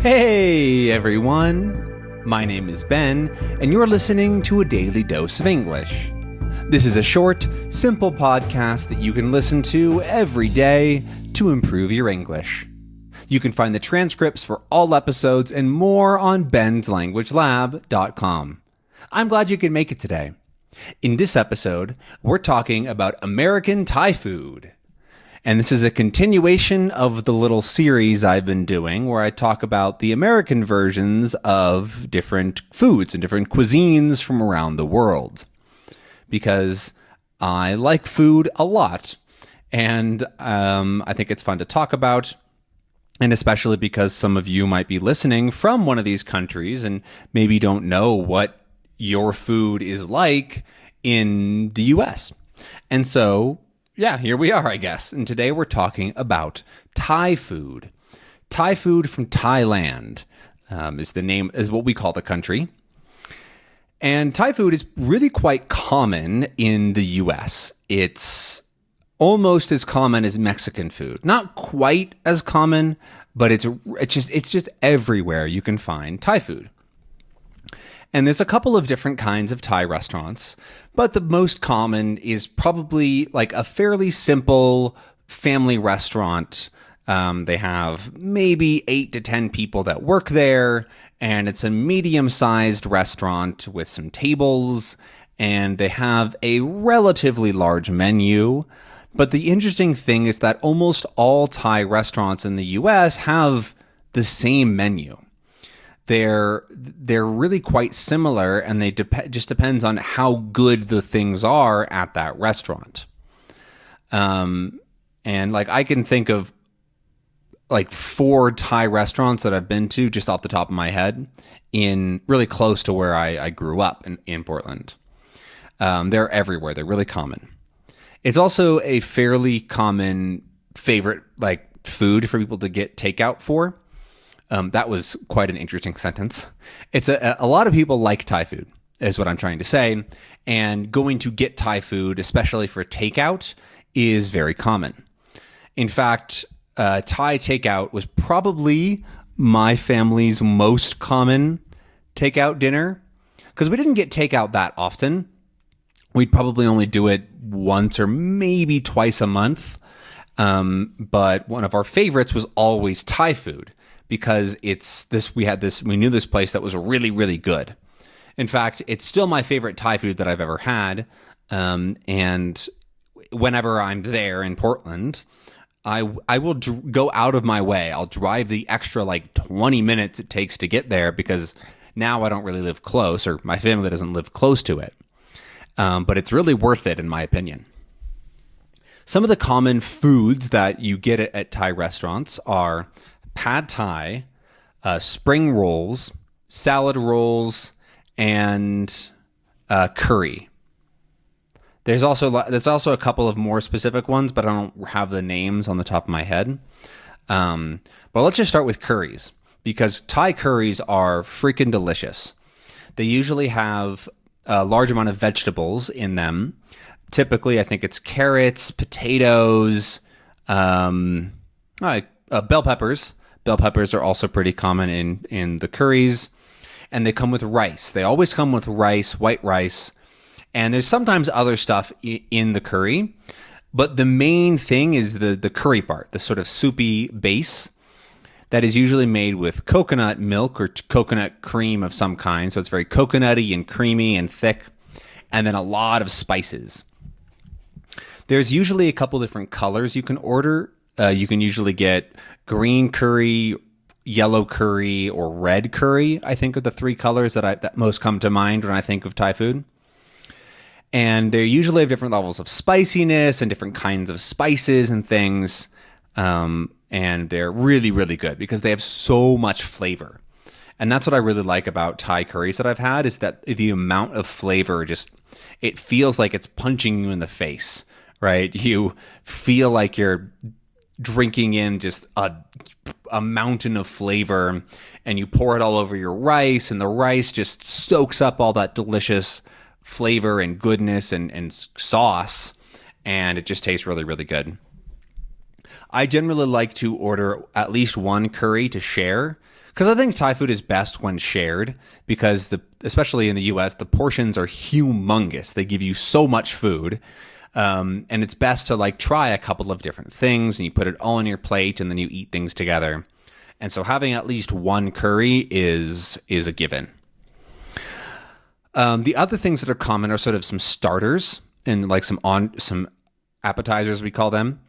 Hey everyone, my name is Ben, and you're listening to a daily dose of English. This is a short, simple podcast that you can listen to every day to improve your English. You can find the transcripts for all episodes and more on benslanguagelab.com. I'm glad you could make it today. In this episode, we're talking about American Thai food. And this is a continuation of the little series I've been doing where I talk about the American versions of different foods and different cuisines from around the world. Because I like food a lot, and I think it's fun to talk about, and especially because some of you might be listening from one of these countries and maybe don't know what your food is like in the US. And so, yeah, here we are, I guess. And today we're talking about Thai food. Thai food from Thailand is what we call the country. And Thai food is really quite common in the US. It's almost as common as Mexican food. Not quite as common, but it's just everywhere you can find Thai food. And there's a couple of different kinds of Thai restaurants, but the most common is probably like a fairly simple family restaurant. They have maybe 8 to 10 people that work there, and it's a medium-sized restaurant with some tables, and they have a relatively large menu. But the interesting thing is that almost all Thai restaurants in the US have the same menu. They're really quite similar, and they just depends on how good the things are at that restaurant. And like I can think of like 4 Thai restaurants that I've been to just off the top of my head in really close to where I grew up in Portland. They're everywhere. They're really common. It's also a fairly common favorite like food for people to get takeout for. That was quite an interesting sentence. It's a lot of people like Thai food, is what I'm trying to say. And going to get Thai food, especially for takeout, is very common. In fact, Thai takeout was probably my family's most common takeout dinner, because we didn't get takeout that often. We'd probably only do it once or maybe twice a month. But one of our favorites was always Thai food, because we knew this place that was really, really good. In fact, it's still my favorite Thai food that I've ever had. And whenever I'm there in Portland, I will go out of my way. I'll drive the extra like 20 minutes it takes to get there, because now I don't really live close, or my family doesn't live close to it. But it's really worth it, in my opinion. Some of the common foods that you get at Thai restaurants are pad Thai, spring rolls, salad rolls, and curry. There's also a couple of more specific ones, but I don't have the names on the top of my head. But let's just start with curries, because Thai curries are freaking delicious. They usually have a large amount of vegetables in them. Typically, I think it's carrots, potatoes, bell peppers. Bell peppers are also pretty common in the curries. And they come with rice. They always come with rice, white rice. And there's sometimes other stuff in the curry. But the main thing is the curry part, the sort of soupy base that is usually made with coconut milk or coconut cream of some kind. So it's very coconutty and creamy and thick. And then a lot of spices. There's usually a couple different colors you can order. You can usually get green curry, yellow curry, or red curry, I think are the 3 colors that most come to mind when I think of Thai food. And they usually have different levels of spiciness and different kinds of spices and things. And they're really, really good because they have so much flavor. And that's what I really like about Thai curries that I've had, is that the amount of flavor it feels like it's punching you in the face, right? You feel like you're drinking in just a mountain of flavor, and you pour it all over your rice, and the rice just soaks up all that delicious flavor and goodness and sauce, and it just tastes really, really good. I generally like to order at least one curry to share, Because I think Thai food is best when shared, because especially in the US, the portions are humongous. They give you so much food. And it's best to like try a couple of different things and you put it all on your plate and then you eat things together. And so having at least one curry is a given. The other things that are common are sort of some starters and like some appetizers, we call them,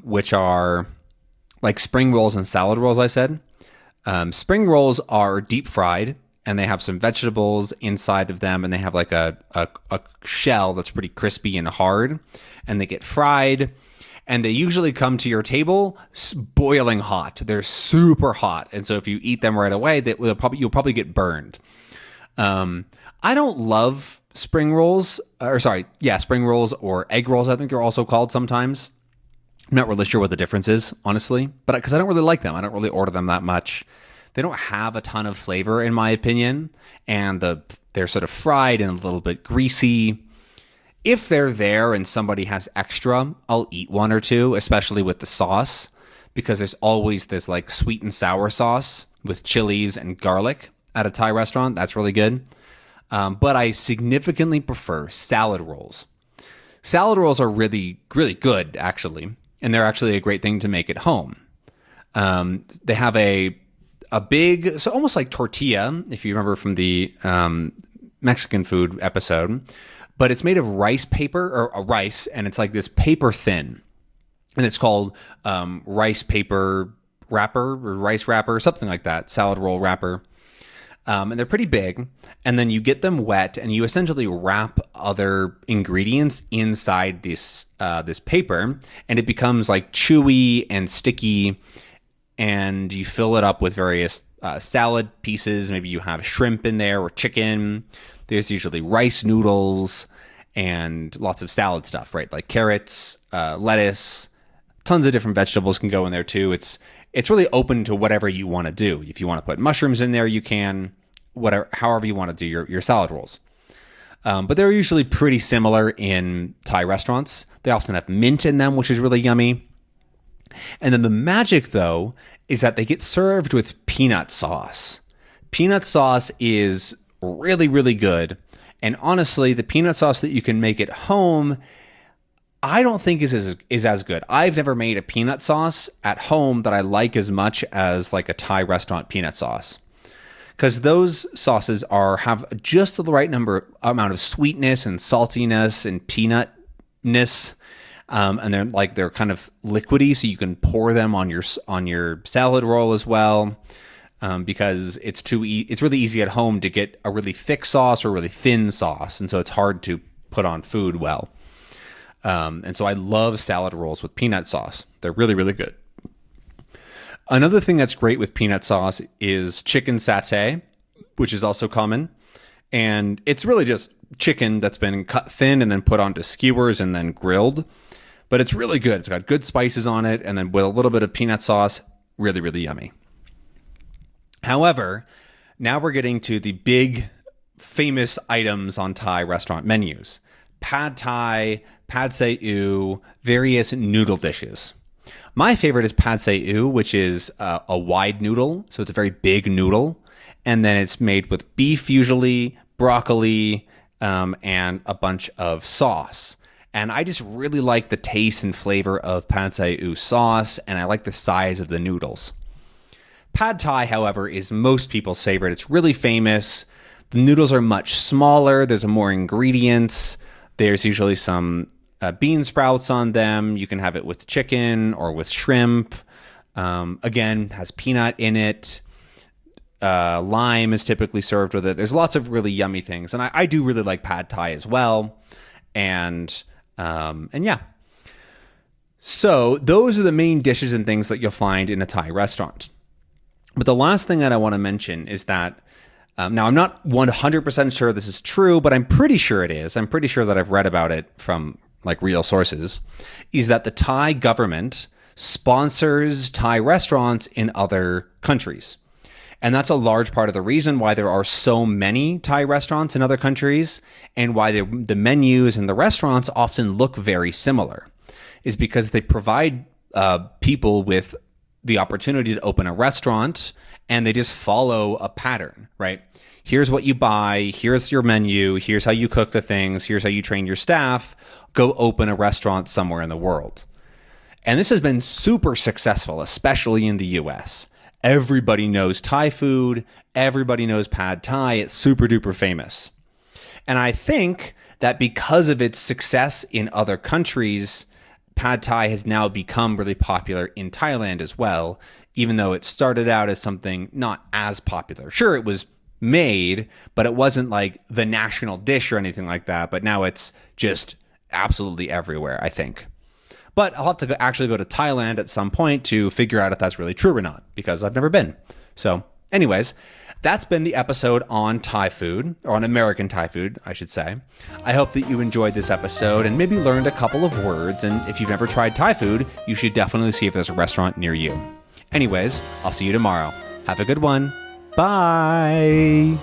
which are like spring rolls and salad rolls, I said. Spring rolls are deep fried and they have some vegetables inside of them and they have like a shell that's pretty crispy and hard and they get fried and they usually come to your table boiling hot. They're super hot. And so if you eat them right away, you'll probably get burned. I don't love spring rolls or egg rolls. I think they're also called sometimes. I'm not really sure what the difference is, honestly, but because I don't really like them. I don't really order them that much. They don't have a ton of flavor, in my opinion, and they're sort of fried and a little bit greasy. If they're there and somebody has extra, I'll eat one or two, especially with the sauce, because there's always this like sweet and sour sauce with chilies and garlic at a Thai restaurant. That's really good. But I significantly prefer salad rolls. Salad rolls are really, really good, actually. And they're actually a great thing to make at home. They have a big, so almost like tortilla, if you remember from the Mexican food episode, but it's made of rice paper or rice, and it's like this paper thin. And it's called rice paper wrapper or rice wrapper, something like that, salad roll wrapper. And they're pretty big, and then you get them wet, and you essentially wrap other ingredients inside this paper, and it becomes like chewy and sticky, and you fill it up with various salad pieces. Maybe you have shrimp in there or chicken. There's usually rice noodles and lots of salad stuff, right? Like carrots, lettuce, tons of different vegetables can go in there too. It's really open to whatever you want to do. If you want to put mushrooms in there, you can, however you want to do your salad rolls. But they're usually pretty similar in Thai restaurants. They often have mint in them, which is really yummy. And then the magic, though, is that they get served with peanut sauce. Peanut sauce is really, really good. And honestly, the peanut sauce that you can make at home, I don't think is as good. I've never made a peanut sauce at home that I like as much as like a Thai restaurant peanut sauce, because those sauces have just the right amount of sweetness and saltiness and peanutness, and they're kind of liquidy, so you can pour them on your salad roll as well, because it's really easy at home to get a really thick sauce or a really thin sauce, and so it's hard to put on food well. And so I love salad rolls with peanut sauce. They're really, really good. Another thing that's great with peanut sauce is chicken satay, which is also common. And it's really just chicken that's been cut thin and then put onto skewers and then grilled. But it's really good. It's got good spices on it. And then with a little bit of peanut sauce, really, really yummy. However, now we're getting to the big famous items on Thai restaurant menus. Pad Thai, Pad See Ew, various noodle dishes. My favorite is Pad See Ew, which is a wide noodle, so it's a very big noodle, and then it's made with beef usually, broccoli, and a bunch of sauce. And I just really like the taste and flavor of Pad See Ew sauce, and I like the size of the noodles. Pad Thai, however, is most people's favorite. It's really famous. The noodles are much smaller. There's more ingredients. There's usually some bean sprouts on them. You can have it with chicken or with shrimp. Again, has peanut in it. Lime is typically served with it. There's lots of really yummy things. And I do really like Pad Thai as well. And yeah. So those are the main dishes and things that you'll find in a Thai restaurant. But the last thing that I want to mention is that now, I'm not 100% sure this is true, but I'm pretty sure it is. I'm pretty sure that I've read about it from like real sources, is that the Thai government sponsors Thai restaurants in other countries. And that's a large part of the reason why there are so many Thai restaurants in other countries and why the menus and the restaurants often look very similar, is because they provide people with the opportunity to open a restaurant and they just follow a pattern, right? Here's what you buy, here's your menu, here's how you cook the things, here's how you train your staff, go open a restaurant somewhere in the world. And this has been super successful, especially in the US. Everybody knows Thai food, everybody knows pad Thai, it's super duper famous. And I think that because of its success in other countries, pad Thai has now become really popular in Thailand as well, even though it started out as something not as popular. Sure, it was made, but it wasn't like the national dish or anything like that. But now it's just absolutely everywhere, I think. But I'll have to actually go to Thailand at some point to figure out if that's really true or not, because I've never been. So anyways, that's been the episode on Thai food, or on American Thai food, I should say. I hope that you enjoyed this episode and maybe learned a couple of words. And if you've never tried Thai food, you should definitely see if there's a restaurant near you. Anyways, I'll see you tomorrow. Have a good one. Bye.